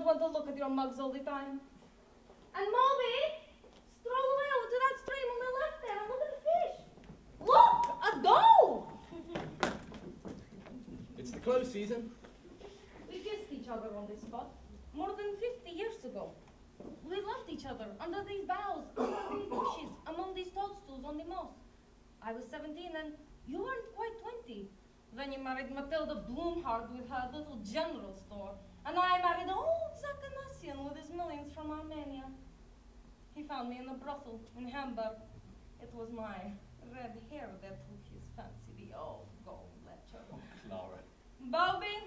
don't want to look at your mugs all the time. And Moby, stroll away over to that stream on the left there and look at the fish. Look, a doe! It's the close season. We kissed each other on this spot more than 50 years ago. We loved each other under these boughs, under these bushes, among these toadstools on the moss. I was 17 and you weren't quite 20. Then you married Matilda Bloomhard with her little general store. And I married old Zakanassian with his millions from Armenia. He found me in a brothel in Hamburg. It was my red hair that took his fancy, the old gold ledger. Oh, Clara. Bobby,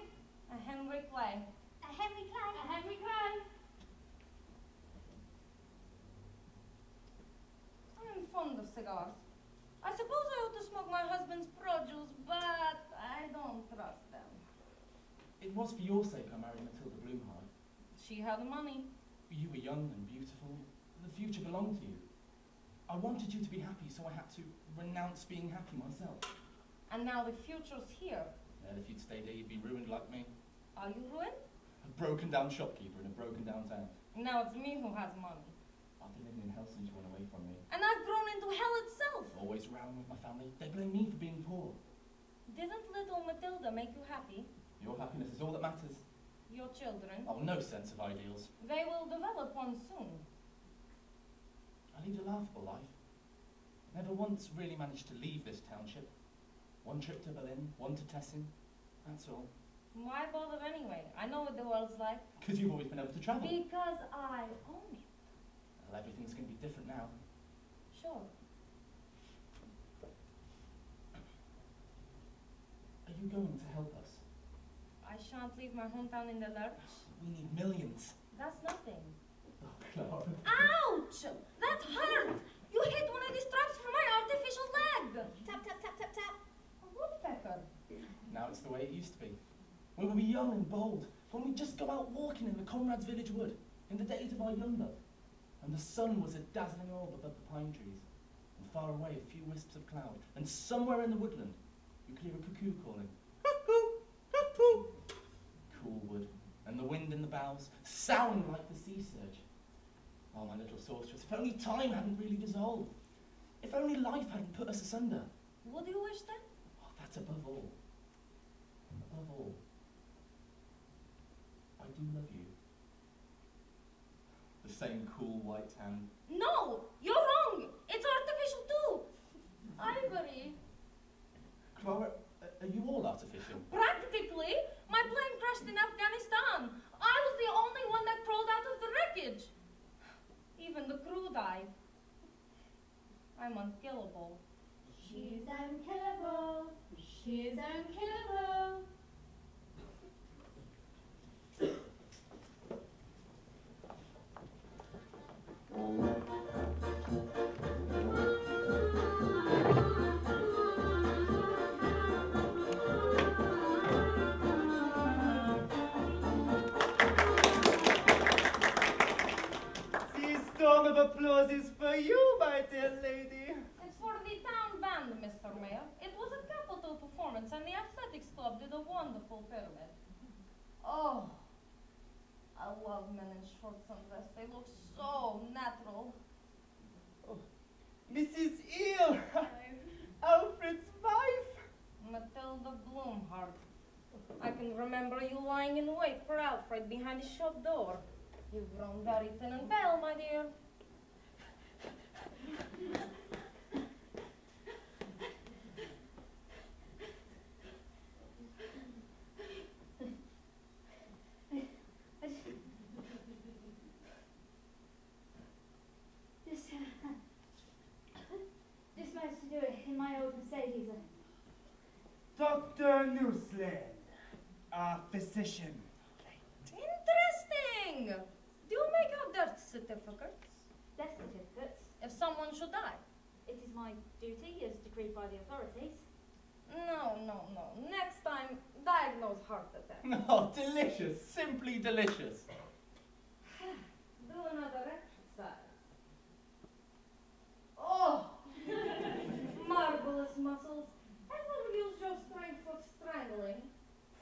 a Henry Clay. A Henry Clay. A Henry Clay. I'm fond of cigars. I suppose I ought to smoke my husband's produce, but I don't trust them. It was for your sake I married Matilda Bloomhard. She had money. You were young and beautiful. The future belonged to you. I wanted you to be happy, so I had to renounce being happy myself. And now the future's here. And if you'd stayed there, you'd be ruined like me. Are you ruined? A broken down shopkeeper in a broken down town. Now it's me who has money. I've been living in hell since you went away from me. And I've grown into hell itself. Always round with my family. They blame me for being poor. Didn't little Matilda make you happy? Your happiness is all that matters. Your children? Oh, no sense of ideals. They will develop one soon. I lead a laughable life. Never once really managed to leave this township. One trip to Berlin, one to Tessin. That's all. Why bother anyway? I know what the world's like. Because you've always been able to travel. Because I own it. Well, everything's going to be different now. Sure. Are you going to help us? I shan't leave my hometown in the lurch. We need millions. That's nothing. Oh, Clara. Ouch! That hurt! You hit one of these straps from my artificial leg! Tap, tap, tap, tap, tap. A woodpecker. Now it's the way it used to be. When we were young and bold, when we'd just go out walking in the comrades' village wood, in the days of our young love, and the sun was a dazzling orb above the pine trees, and far away a few wisps of cloud, and somewhere in the woodland you could hear a cuckoo calling, cuckoo, cuckoo. Cool wood, and the wind in the boughs, sound like the sea surge. Oh, my little sorceress, if only time hadn't really dissolved. If only life hadn't put us asunder. What do you wish then? Oh, that's above all. Above all. I do love you. The same cool white hand. No! You're wrong! It's artificial too! Ivory. Clara, are you all artificial? Practically! My plane crashed in Afghanistan. I was the only one that crawled out of the wreckage. Even the crew died. I'm unkillable. She's unkillable. She's unkillable. Storm of applause is for you, my dear lady. It's for the town band, Mr. Mayor. It was a capital performance, and the athletics club did a wonderful pyramid. Oh, I love men in shorts and vests. They look so natural. Oh, Mrs. Eel, Alfred's wife. Matilda Bloomhard. I can remember you lying in wait for Alfred behind the shop door. You've grown very thin and pale, my dear. Just managed to do it in my old Mercedes. Dr. Newsland, our physician. Interesting! Do you make out death certificates? Death certificates. If someone should die? It is my duty as decreed by the authorities. No. Next time, diagnose heart attack. Oh, delicious. Simply delicious. Do another exercise. Oh! Marvelous muscles. Ever use your strength for strangling?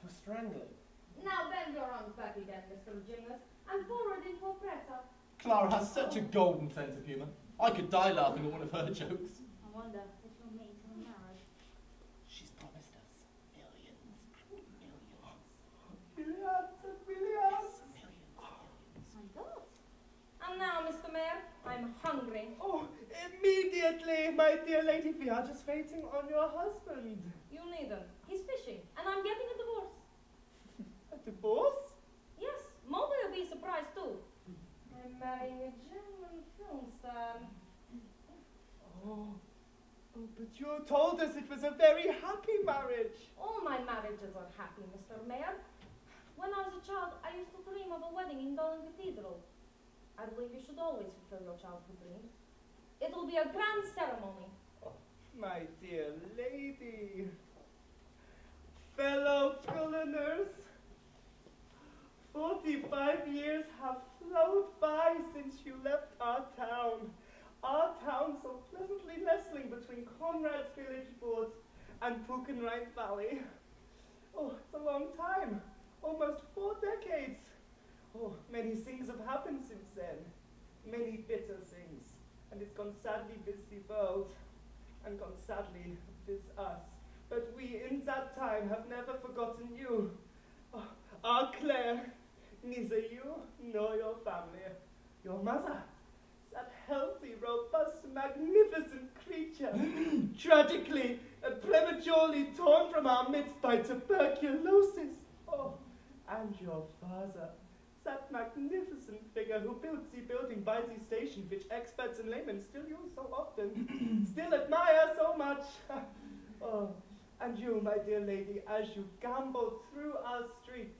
For strangling? Now bend your arms back again, Mr. Gymnast, and forward into a press-up. Clara has such a golden sense of humour. I could die laughing at one of her jokes. I wonder if you'll meet till marriage. She's promised us millions and millions. Millions and millions. My God. And now, Mr. Mayor, I'm hungry. Oh, immediately, my dear lady. We are just waiting on your husband. You needn't. He's fishing, and I'm getting a divorce. A divorce? Yes, Moby will be surprised too. I'm marrying a German film star. Oh, but you told us it was a very happy marriage. All my marriages are happy, Mr. Mayor. When I was a child, I used to dream of a wedding in Dublin Cathedral. I believe you should always fulfill your childhood dreams. It will be a grand ceremony. Oh, my dear lady. Fellow Culliners, 45 years have flown by since you left our town so pleasantly nestling between Conrad's village woods and Pukenrite Valley. Oh, it's a long time, almost 4 decades. Oh, many things have happened since then, many bitter things, and it's gone sadly with the world, and gone sadly with us. But we, in that time, have never forgotten you. Oh, our Claire, neither you nor your family, your mother, that healthy, robust, magnificent creature, tragically and prematurely torn from our midst by tuberculosis. Oh, and your father, that magnificent figure who built the building by the station, which experts and laymen still use so often, still admire so much. Oh, and you, my dear lady, as you gambol through our streets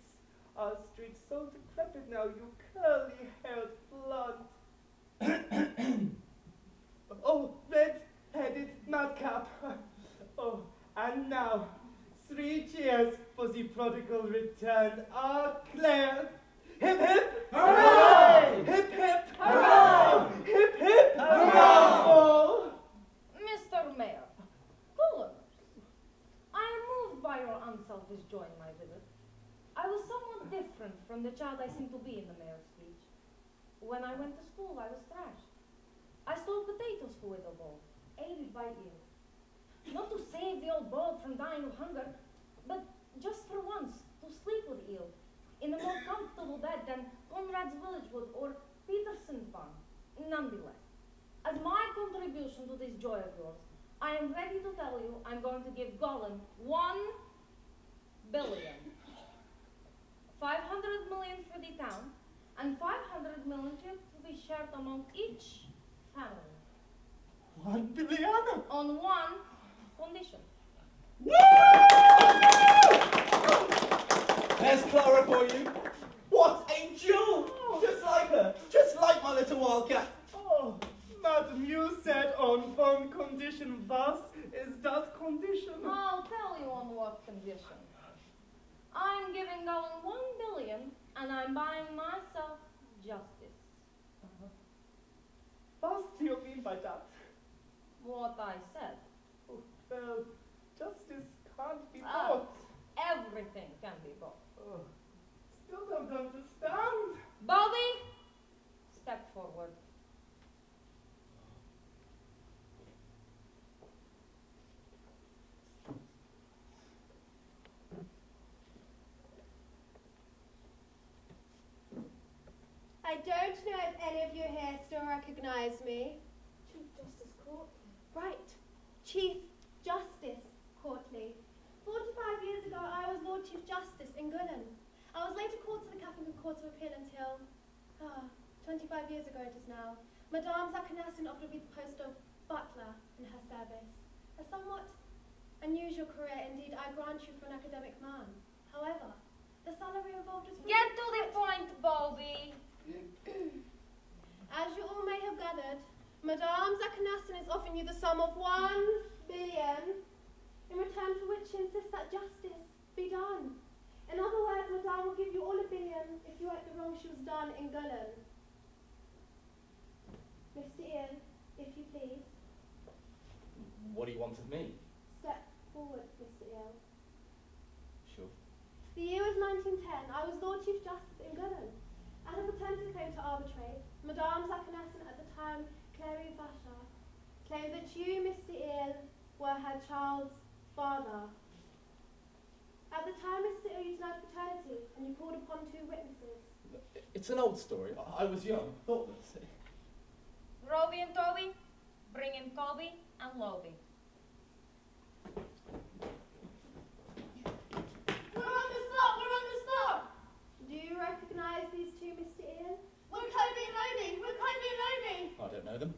so decrepit now, you curly-haired blunt. Oh, red-headed madcap. Oh, and now, 3 cheers for the prodigal return, our Claire. Hip hip! Hooray! Hip hip! Hooray! Hip hip! Hooray! Oh. Mr. Mayor, Culliners, I am moved by your unselfish joy in my visit. I was somewhat different from the child I seemed to be in the mayor's speech. When I went to school, I was thrashed. I stole potatoes for Widow Ball, aided by eel. Not to save the old bird from dying of hunger, but just for once to sleep with eel in a more comfortable bed than Conrad's village wood or Peterson's barn. Nonetheless, as my contribution to this joy of yours, I am ready to tell you I'm going to give Golan 1 billion. 500 million for the town, and 500 million to be shared among each family. 1 billion? On one condition. There's Clara for you. What a jewel! Just like her. Just like my little wildcat. Oh, madam, you said on one condition. Was is that condition? I'll tell you on what condition. I'm giving Golan 1 billion, and I'm buying myself justice. What do you mean by that? What I said. Oh, well, justice can't be Ah. bought. Everything can be bought. Oh, still don't understand. Baldy, step forward. I don't know if any of you here still recognize me. Chief Justice Courtly. Right, Chief Justice Courtly. 45 years ago, I was Lord Chief Justice in Gulen. I was later called to the Catholic Court of Appeal until, 25 years ago it is now. Madame Zakanassin offered me the post of butler in her service. A somewhat unusual career indeed, I grant you, for an academic man. However, the salary involved is... Get to the point, Baldy. As you all may have gathered, Madame Zakanassin is offering you the sum of 1 billion, in return for which she insists that justice be done. In other words, Madame will give you all 1 billion if you right the wrong she was done in Gulen. Mr. Ian, if you please. What do you want of me? Step forward, Mr. Ian. Sure. The year was 1910. I was Lord Chief Justice in Gullen. I had a paternity claim to arbitrate. Madame Zakanassen, at the time Clary Vasha, claimed that you, Mr. Ian, were her child's father. At the time, Mr. Ian, you denied paternity, and you called upon 2 witnesses. It's an old story. I was young, thoughtless. Roby and Toby, bring in Colby and Lobby. We're on the spot! We're on the spot! Do you recognize these 2, Mr. Ian? We're Colby and Lobby! We're Colby and Lobby! I don't know them.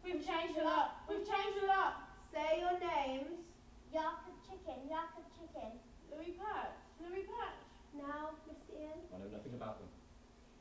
We've changed a lot. We've changed a lot. Say your names. Jakob Chicken, Jakob Chicken. Louis Patch. Louis Patch. Now, Mr. Ian. I know nothing about them.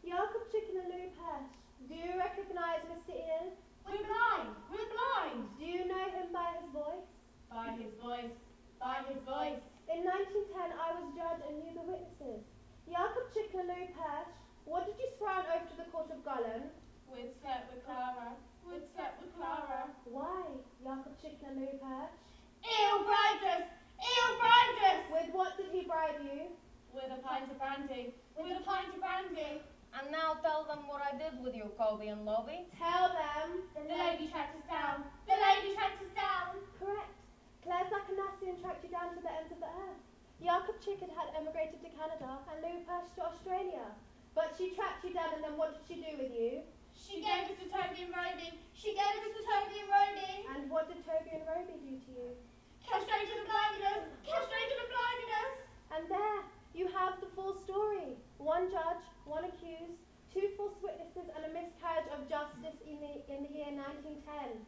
Jakob Chicken and Louis Patch. Do you recognize Mr. Ian? We're blind. We're blind. Do you know him by his voice? By his voice. By his voice. In 1910, I was judge and knew the witnesses. Jakob Chicken and Louis Patch, what did you swear on oath to the court of Gullen? We'd slept with Clara. We'd slept with Clara. Why, Jakob Chicken and Louis Patch? He'll bribed us. He'll bribed us. With what did he bribe you? With a pint of brandy. With a pint of brandy. And now tell them what I did with you, Colby and Lobby. Tell them. The lady tracked us down. The lady tracked us down. Correct. Claire Zakanassian tracked you down to the ends of the earth. Jakob Chicken had emigrated to Canada and Louis Patch to Australia. But she tracked you down, and then what did she do with you? She gave us to Toby and Roby. She gave us to Toby and Roby. And what did Toby and Roby do to you? Castrated and blinded us. Castrated and blinded us. And there, you have the full story. 1 judge, 1 accused, 2 false witnesses, and a miscarriage of justice in the year 1910.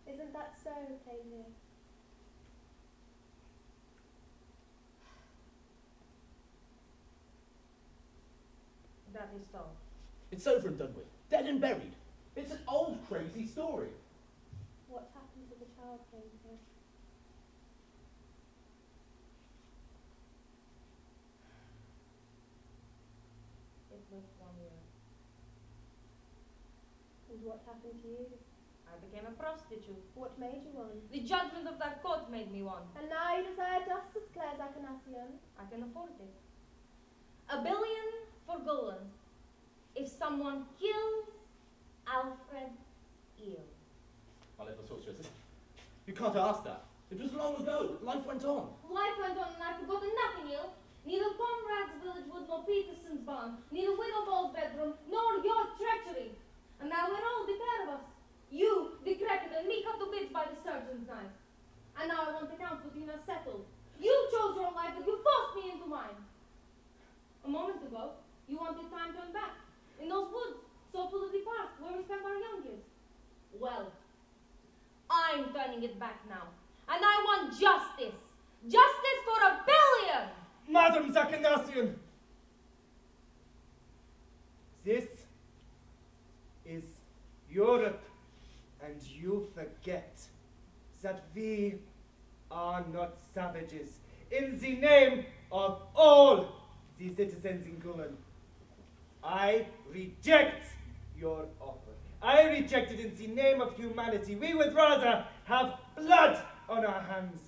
Isn't that so, Paisley? That is so. It's over and done with. Dead and buried. It's an old, crazy story. What happened to the child, Paisley? It lived 1 year. And what happened to you? I became a prostitute. What made you one? The judgment of that court made me one. And now you desire justice, Claire Zakanassian. I can afford it. $1 billion for Gullen. If someone kills Alfred Eel. My little sorceress. You can't ask that. It was long ago. Life went on. Life went on and I've forgotten nothing, Eel. Neither Conrad's village wood nor Peterson's barn, neither Widow Ball's bedroom, nor your treachery. And now we're all the pair of us. You, decrepit, and me cut to bits by the surgeon's knife. And now I want accounts between us settled. You chose your life, but you forced me into mine. A moment ago, you wanted time turned back. In those woods, so full of the past, where we spent our young years. Well, I'm turning it back now. And I want justice. Justice for $1 billion! Madam Zakanassian, this is Europe, and you forget that we are not savages. In the name of all the citizens in Gullen, I reject your offer. I reject it in the name of humanity. We would rather have blood on our hands